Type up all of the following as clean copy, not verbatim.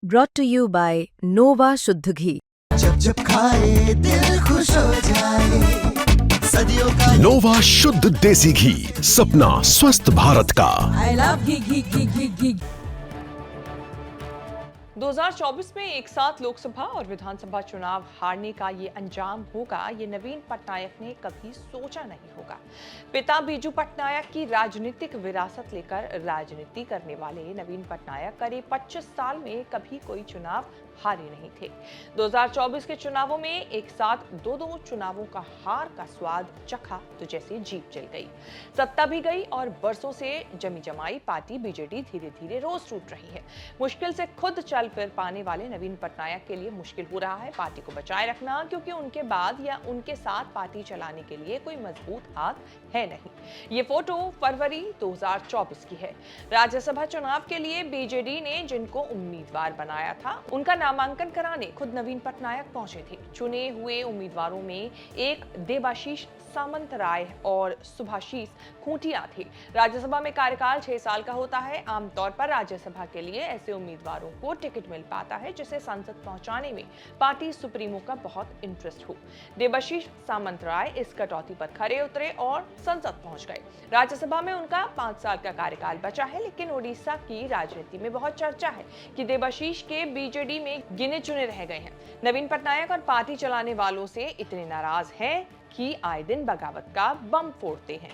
brought to you by Nova शुद्ध घी। जब जब खाए दिल खुश हो जाए, सदियों का नोवा शुद्ध देसी घी, सपना स्वस्थ भारत का। I love घी। 2024 में एक साथ लोकसभा और विधानसभा चुनाव हारने का ये अंजाम होगा, ये नवीन पटनायक ने कभी सोचा नहीं होगा। पिता बीजू पटनायक की राजनीतिक विरासत लेकर राजनीति करने वाले नवीन पटनायक करीब 25 साल में कभी कोई चुनाव हारे नहीं थे। 2024 के चुनावों में एक साथ दो चुनावों का हार का स्वाद चखा तो जैसे जीभ जल गई, सत्ता भी गई और बरसों से जमी जमाई पार्टी बीजेडी धीरे धीरे रोज टूट रही है। मुश्किल से खुद चल फिर पाने वाले नवीन पटनायक के लिए मुश्किल हो रहा है पार्टी को बचाए रखना, क्योंकि उनके बाद या उनके साथ पार्टी चलाने के लिए कोई मजबूत हाथ है नहीं। ये फोटो फरवरी 2024 की है। राज्यसभा चुनाव के लिए बीजेडी ने जिनको उम्मीदवार बनाया था उनका नामांकन कराने खुद नवीन पटनायक पहुंचे थे। चुने हुए उम्मीदवारों में एक देबाशीष सामंतराय और सुभाशीष खूंटिया थे। राज्यसभा में कार्यकाल 6 साल का होता है। आमतौर पर राज्यसभा के लिए ऐसे उम्मीदवारों को टिकट मिल पाता है जिसे संसद पहुंचाने में पार्टी सुप्रीमो का बहुत इंटरेस्ट हो। देबाशीष सामंतराय इस कटौती पर खरे उतरे और संसद पहुंच गए। राज्यसभा में उनका 5 साल का कार्यकाल बचा है, लेकिन ओडिशा की राजनीति में बहुत चर्चा है कि देबाशीष के बीजेडी में गिने चुने रह गए हैं। नवीन पटनायक और पार्टी चलाने वालों से इतने नाराज हैं कि आए दिन बगावत का बम फोड़ते हैं।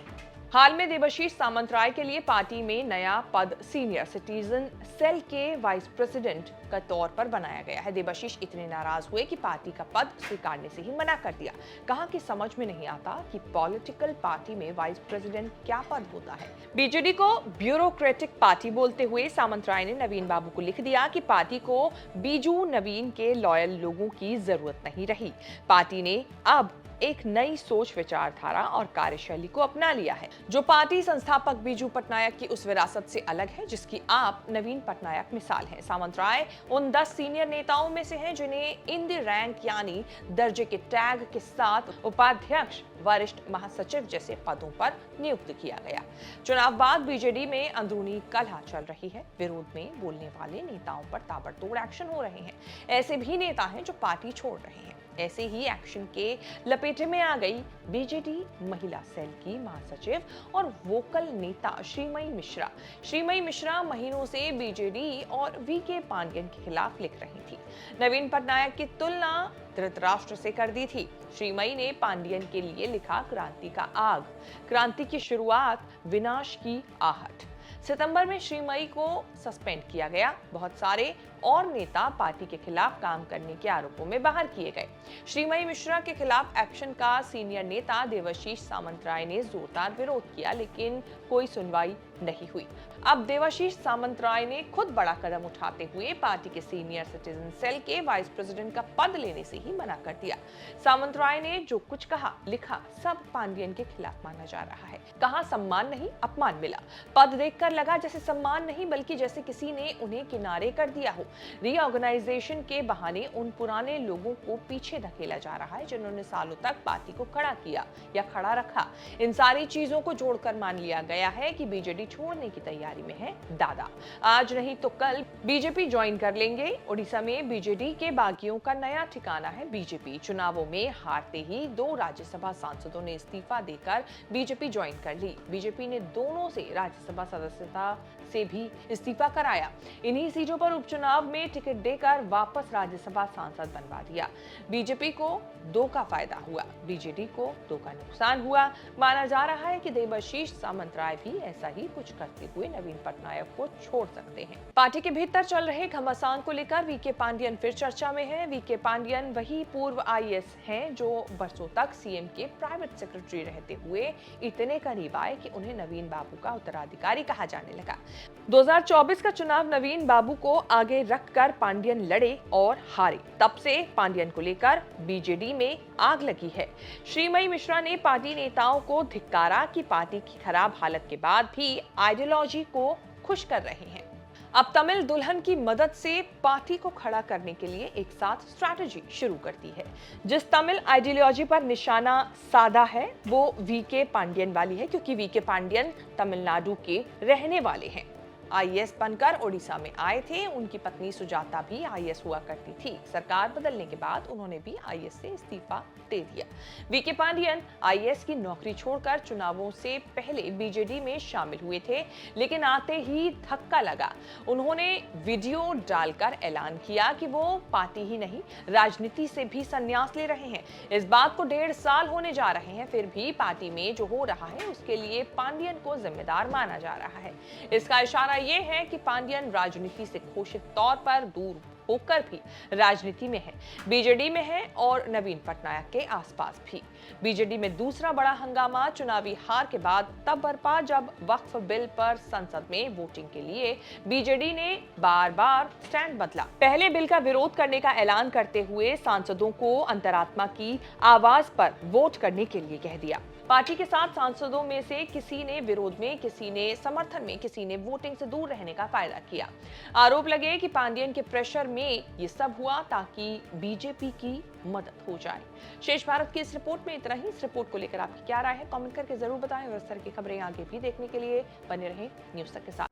हाल में देबाशीष सामंतराय के लिए पार्टी में नया पद सीनियर सिटीजन सेल के वाइस प्रेसिडेंट का तौर पर बनाया गया है। देबाशीष इतने नाराज हुए कि पार्टी का पद स्वीकारने से ही मना कर दिया। कहा कि समझ में नहीं आता कि पॉलिटिकल पार्टी में वाइस प्रेसिडेंट क्या पद होता है। बीजेडी को ब्यूरोक्रेटिक पार्टी बोलते हुए सामंतराय ने नवीन बाबू को लिख दिया कि पार्टी को बीजू नवीन के लॉयल लोगों की जरूरत नहीं रही। पार्टी ने अब एक नई सोच, विचारधारा और कार्यशैली को अपना लिया है, जो पार्टी संस्थापक बीजू पटनायक की उस विरासत से अलग है जिसकी आप नवीन पटनायक मिसाल हैं। सामंतराय उन 10 सीनियर नेताओं में से हैं जिन्हें इन द रैंक यानी दर्जे के टैग के साथ उपाध्यक्ष, वरिष्ठ महासचिव जैसे पदों पर नियुक्त किया गया। चुनाव बाद बीजेडी में अंदरूनी कलह चल रही है। विरोध में बोलने वाले नेताओं पर ताबड़तोड़ एक्शन हो रहे हैं। ऐसे भी नेता हैं जो पार्टी छोड़ रहे हैं। ऐसे ही एक्शन के लपेटे में आ गई बीजेडी महिला सेल की महासचिव और वोकल नेता श्रीमयी मिश्रा। श्रीमयी मिश्रा महीनों से बीजेडी और वीके पांडियन के खिलाफ लिख रही थी। नवीन पटनायक की तुलना धृतराष्ट्र से कर दी थी। श्रीमयी ने पांडियन के लिए लिखा क्रांति का आग, क्रांति की शुरुआत, विनाश की आहट। सितंबर में श्रीमयी को सस्पेंड किया गया। बहुत सारे और नेता पार्टी के खिलाफ काम करने के आरोपों में बाहर किए गए। श्रीमयी मिश्रा के खिलाफ एक्शन का सीनियर नेता देबाशीष सामंतराय ने जोरदार विरोध किया, लेकिन कोई सुनवाई नहीं हुई। अब देबाशीष सामंतराय ने खुद बड़ा कदम उठाते हुए पार्टी के सीनियर सिटीजन सेल के वाइस प्रेसिडेंट का पद लेने से ही मना कर दिया। सामंतराय ने जो कुछ कहा, लिखा, सब पांडियन के खिलाफ माना जा रहा है। कहा सम्मान नहीं, अपमान मिला। पद देखकर लगा जैसे सम्मान नहीं बल्कि जैसे किसी ने उन्हें किनारे कर दिया हो। रीऑर्गेनाइजेशन के बहाने उन पुराने लोगों को पीछे धकेला जा रहा है जिन्होंने सालों तक पार्टी को खड़ा किया या खड़ा रखा। इन सारी चीजों को जोड़कर मान लिया गया है कि बीजेडी छोड़ने की तैयारी में है दादा। आज नहीं तो कल बीजेपी ज्वाइन कर लेंगे। ओडिशा में बीजेडी के बागियों का नया ठिकाना है बीजेपी। चुनावों में हारते ही 2 राज्यसभा सांसदों ने इस्तीफा देकर बीजेपी ज्वाइन कर ली। बीजेपी ने दोनों से राज्यसभा सदस्यता से भी इस्तीफा कराया। इन्हीं सीटों पर उपचुनाव में टिकट देकर वापस राज्यसभा सांसद बनवा दिया। बीजेपी को 2 का फायदा हुआ, बीजेडी को 2 का नुकसान हुआ। माना जा रहा है कि देबाशीष सामंतराय भी ऐसा ही कुछ करते हुए नवीन पटनायक को छोड़ सकते हैं। पार्टी के भीतर चल रहे घमासान को लेकर वीके पांडियन फिर चर्चा में है। वीके पांडियन वही पूर्व आईएएस हैं जो बरसों तक सीएम के प्राइवेट सेक्रेटरी रहते हुए इतने करीब आए कि उन्हें नवीन बाबू का उत्तराधिकारी कहा जाने लगा। 2024 का चुनाव नवीन बाबू को आगे रखकर पांडियन लड़े और हारे। तब से पांडियन को लेकर बीजेडी में आग लगी है। श्रीमयी मिश्रा ने पार्टी नेताओं को धिक्कारा कि पार्टी की खराब हालत के बाद भी आइडियोलॉजी को खुश कर रहे हैं। अब तमिल दुल्हन की मदद से पार्टी को खड़ा करने के लिए एक साथ स्ट्रैटेजी शुरू करती है। जिस तमिल आइडियोलॉजी पर निशाना साधा है वो वीके पांडियन वाली है, क्योंकि वीके पांडियन तमिलनाडु के रहने वाले हैं। आईएएस बनकर ओडिशा में आए थे। उनकी पत्नी सुजाता भी आईएएस हुआ करती थी। सरकार बदलने के बाद उन्होंने भी आईएएस से इस्तीफा दे दिया। वीके पांडियन आईएएस की नौकरी छोड़कर चुनावों से पहले बीजेडी में शामिल हुए थे, लेकिन आते ही धक्का लगा। उन्होंने वीडियो डालकर ऐलान किया कि वो पार्टी ही नहीं, राजनीति से भी संन्यास ले रहे हैं। इस बात को 1.5 साल होने जा रहे हैं, फिर भी पार्टी में जो हो रहा है उसके लिए पांडियन को जिम्मेदार माना जा रहा है। इसका इशारा ये है कि पांडियन राजनीति से घोषित तौर पर दूर होकर भी राजनीति में है, बीजेडी में है और नवीन पटनायक के आसपास भी। बीजेडी में दूसरा बड़ा हंगामा चुनावी हार के बाद तब बरपा जब वक्फ बिल पर संसद में वोटिंग के लिए बीजेडी ने बार-बार स्टैंड बदला। पहले बिल का विरोध करने का ऐलान करते हुए सांसदों को अंतरात्मा की आवाज पर वोट करने के लिए कह दिया। पार्टी के साथ सांसदों में से किसी ने विरोध में, किसी ने समर्थन में, किसी ने वोटिंग से दूर रहने का फायदा किया। आरोप लगे कि पांडियन के प्रेशर में ये सब हुआ ताकि बीजेपी की मदद हो जाए। शेष भारत की इस रिपोर्ट में इतना ही। इस रिपोर्ट को लेकर आपकी क्या राय है, कमेंट करके जरूर बताएं और इस तरह की खबरें आगे भी देखने के लिए बने रहें न्यूज़ तक के साथ।